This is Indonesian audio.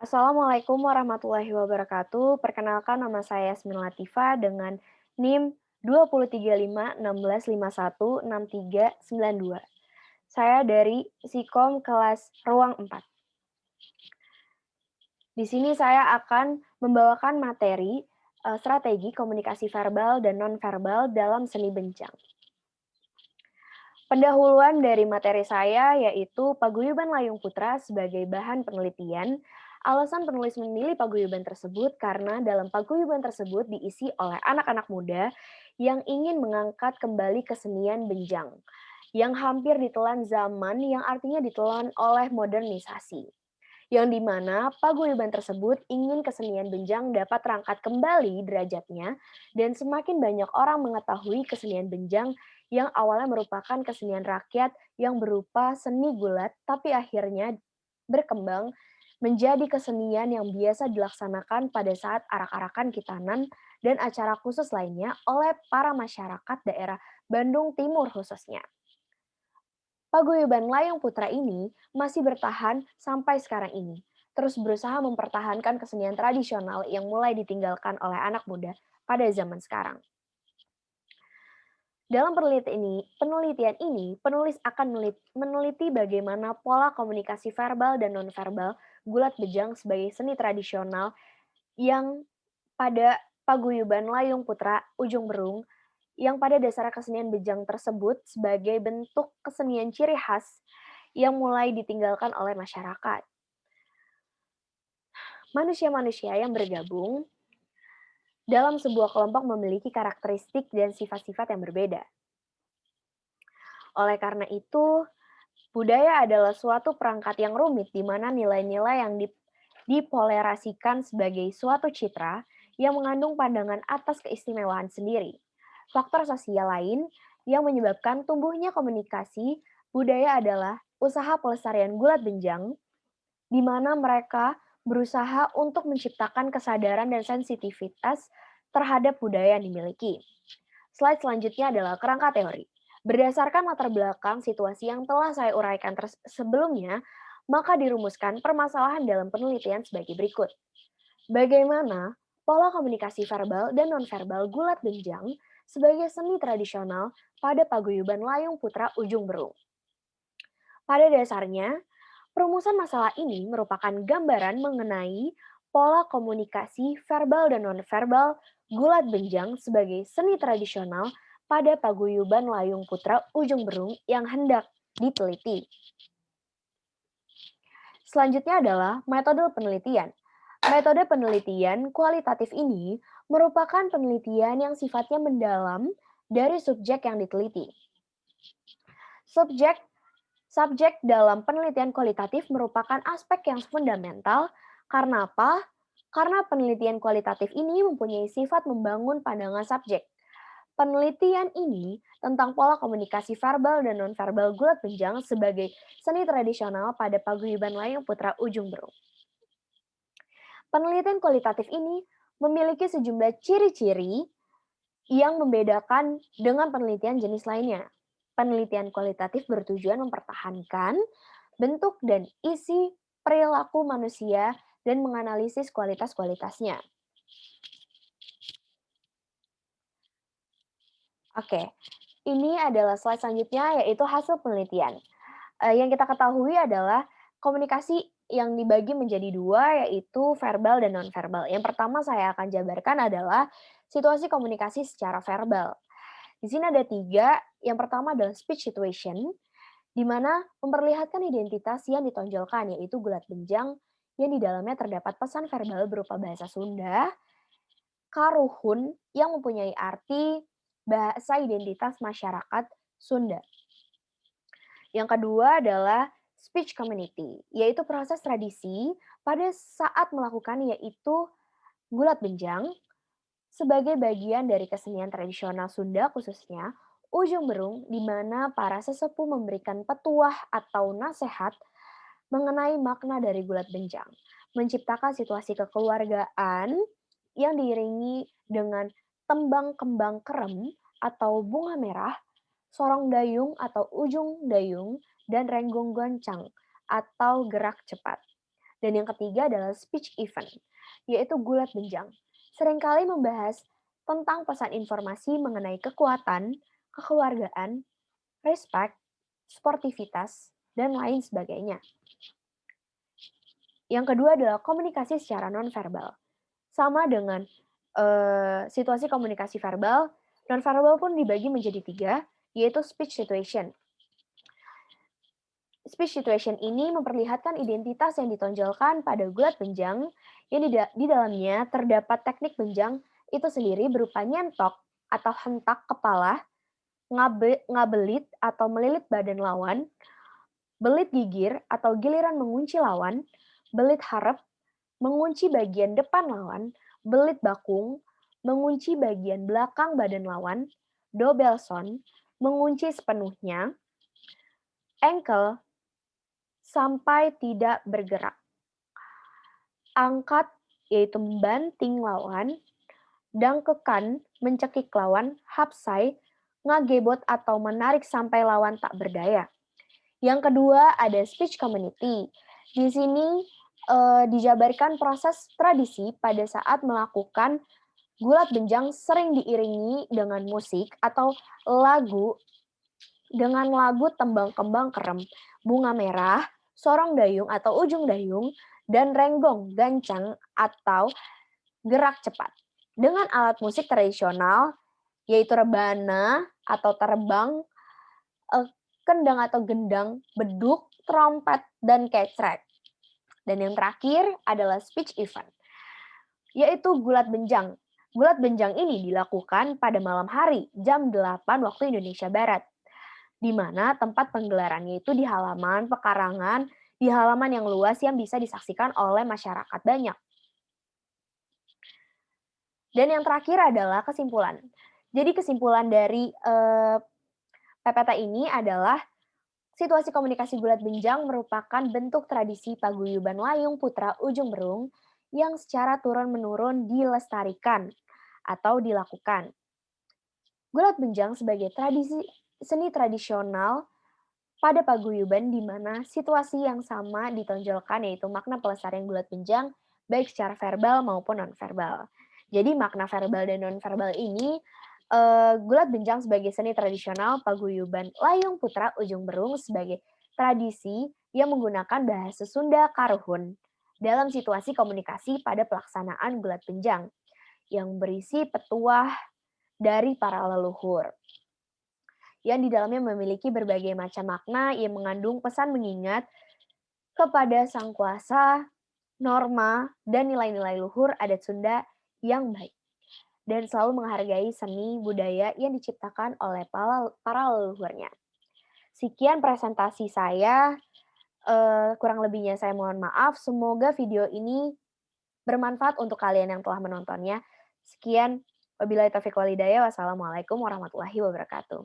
Assalamualaikum warahmatullahi wabarakatuh. Perkenalkan nama saya Yasmin Latifa dengan NIM 203516516392. Saya dari Sikom kelas Ruang 4. Di sini saya akan membawakan materi strategi komunikasi verbal dan nonverbal dalam seni benjang. Pendahuluan dari materi saya yaitu Paguyuban Layung Putra sebagai bahan penelitian. Alasan penulis memilih paguyuban tersebut karena dalam paguyuban tersebut diisi oleh anak-anak muda yang ingin mengangkat kembali kesenian benjang yang hampir ditelan zaman, yang artinya ditelan oleh modernisasi. Yang dimana paguyuban tersebut ingin kesenian benjang dapat terangkat kembali derajatnya dan semakin banyak orang mengetahui kesenian benjang yang awalnya merupakan kesenian rakyat yang berupa seni gulat tapi akhirnya berkembang menjadi kesenian yang biasa dilaksanakan pada saat arak-arakan Kitanan dan acara khusus lainnya oleh para masyarakat daerah Bandung Timur khususnya. Paguyuban Layang Putra ini masih bertahan sampai sekarang ini, terus berusaha mempertahankan kesenian tradisional yang mulai ditinggalkan oleh anak muda pada zaman sekarang. Dalam penelitian ini, penulis akan meneliti bagaimana pola komunikasi verbal dan nonverbal gulat bejang sebagai seni tradisional yang pada paguyuban Layung Putra Ujung Berung yang pada dasar kesenian bejang tersebut sebagai bentuk kesenian ciri khas yang mulai ditinggalkan oleh masyarakat. Manusia-manusia yang bergabung dalam sebuah kelompok memiliki karakteristik dan sifat-sifat yang berbeda. Oleh karena itu, budaya adalah suatu perangkat yang rumit di mana nilai-nilai yang dipolerasikan sebagai suatu citra yang mengandung pandangan atas keistimewaan sendiri. Faktor sosial lain yang menyebabkan tumbuhnya komunikasi budaya adalah usaha pelestarian gulat benjang, di mana mereka berusaha untuk menciptakan kesadaran dan sensitivitas terhadap budaya yang dimiliki. Slide selanjutnya adalah kerangka teori. Berdasarkan latar belakang situasi yang telah saya uraikan sebelumnya, maka dirumuskan permasalahan dalam penelitian sebagai berikut. Bagaimana pola komunikasi verbal dan nonverbal gulat benjang sebagai seni tradisional pada paguyuban Layung Putra Ujung Berung? Pada dasarnya, perumusan masalah ini merupakan gambaran mengenai pola komunikasi verbal dan nonverbal gulat benjang sebagai seni tradisional pada paguyuban Layung Putra Ujung Berung yang hendak diteliti. Selanjutnya adalah metode penelitian. Metode penelitian kualitatif ini merupakan penelitian yang sifatnya mendalam dari subjek yang diteliti. Subjek Subjek dalam penelitian kualitatif merupakan aspek yang fundamental. Karena apa? Karena penelitian kualitatif ini mempunyai sifat membangun pandangan subjek. Penelitian ini tentang pola komunikasi verbal dan nonverbal gulat benjang sebagai seni tradisional pada paguyuban Layang Putra Ujung Berung. Penelitian kualitatif ini memiliki sejumlah ciri-ciri yang membedakan dengan penelitian jenis lainnya. Penelitian kualitatif bertujuan mempertahankan bentuk dan isi perilaku manusia dan menganalisis kualitas-kualitasnya. Oke, ini adalah slide selanjutnya yaitu hasil penelitian. Yang kita ketahui adalah komunikasi yang dibagi menjadi dua yaitu verbal dan nonverbal. Yang pertama saya akan jabarkan adalah situasi komunikasi secara verbal. Di sini ada tiga. Yang pertama adalah speech situation, di mana memperlihatkan identitas yang ditonjolkan, yaitu gulat benjang yang di dalamnya terdapat pesan verbal berupa bahasa Sunda, karuhun yang mempunyai arti bahasa identitas masyarakat Sunda. Yang kedua adalah speech community, yaitu proses tradisi pada saat melakukan yaitu gulat benjang sebagai bagian dari kesenian tradisional Sunda khususnya ujung berung di mana para sesepuh memberikan petuah atau nasihat mengenai makna dari gulat benjang, menciptakan situasi kekeluargaan yang diiringi dengan tembang kembang kerem atau bunga merah, sorong dayung atau ujung dayung, dan renggong goncang atau gerak cepat. Dan yang ketiga adalah speech event, yaitu gulat benjang. Seringkali membahas tentang pesan informasi mengenai kekuatan, kekeluargaan, respect, sportivitas, dan lain sebagainya. Yang kedua adalah komunikasi secara nonverbal. Sama dengan situasi komunikasi verbal, nonverbal pun dibagi menjadi 3, yaitu speech situation. Speech situation ini memperlihatkan identitas yang ditonjolkan pada gulat benjang yang di dalamnya terdapat teknik benjang itu sendiri berupa nyentok atau hentak kepala, ngabelit atau melilit badan lawan, belit gigir atau giliran mengunci lawan, belit harap, mengunci bagian depan lawan, belit bakung, mengunci bagian belakang badan lawan, dobelson, mengunci sepenuhnya, ankle, sampai tidak bergerak. Angkat, yaitu membanting lawan, dangkekan, mencekik lawan, hapsai, ngagebot atau menarik sampai lawan tak berdaya. Yang kedua ada speech community. Di sini dijabarkan proses tradisi pada saat melakukan gulat benjang sering diiringi dengan musik atau lagu dengan lagu tembang kembang kerem, bunga merah, sorong dayung atau ujung dayung, dan renggong gancang atau gerak cepat. Dengan alat musik tradisional, yaitu rebana atau terbang, kendang atau gendang, beduk, trompet, dan kecrek. Dan yang terakhir adalah speech event, yaitu gulat benjang. Gulat benjang ini dilakukan pada malam hari, jam 8 waktu Indonesia Barat, di mana tempat penggelarannya itu di halaman pekarangan, di halaman yang luas yang bisa disaksikan oleh masyarakat banyak. Dan yang terakhir adalah kesimpulan. Jadi kesimpulan dari PPT ini adalah situasi komunikasi gulat benjang merupakan bentuk tradisi paguyuban layung putra ujung berung yang secara turun-menurun dilestarikan atau dilakukan. Gulat benjang sebagai tradisi seni tradisional pada paguyuban di mana situasi yang sama ditonjolkan yaitu makna pelestarian gulat benjang baik secara verbal maupun nonverbal. Jadi makna verbal dan nonverbal ini gulat benjang sebagai seni tradisional paguyuban layung putra ujung berung sebagai tradisi yang menggunakan bahasa Sunda Karuhun dalam situasi komunikasi pada pelaksanaan gulat benjang yang berisi petuah dari para leluhur yang di dalamnya memiliki berbagai macam makna yang mengandung pesan mengingat kepada sang kuasa, norma, dan nilai-nilai luhur adat Sunda yang baik dan selalu menghargai seni budaya yang diciptakan oleh para leluhurnya. Sekian presentasi saya, kurang lebihnya saya mohon maaf. Semoga video ini bermanfaat untuk kalian yang telah menontonnya. Sekian, wabillahi taufiq walhidayah. Wassalamualaikum warahmatullahi wabarakatuh.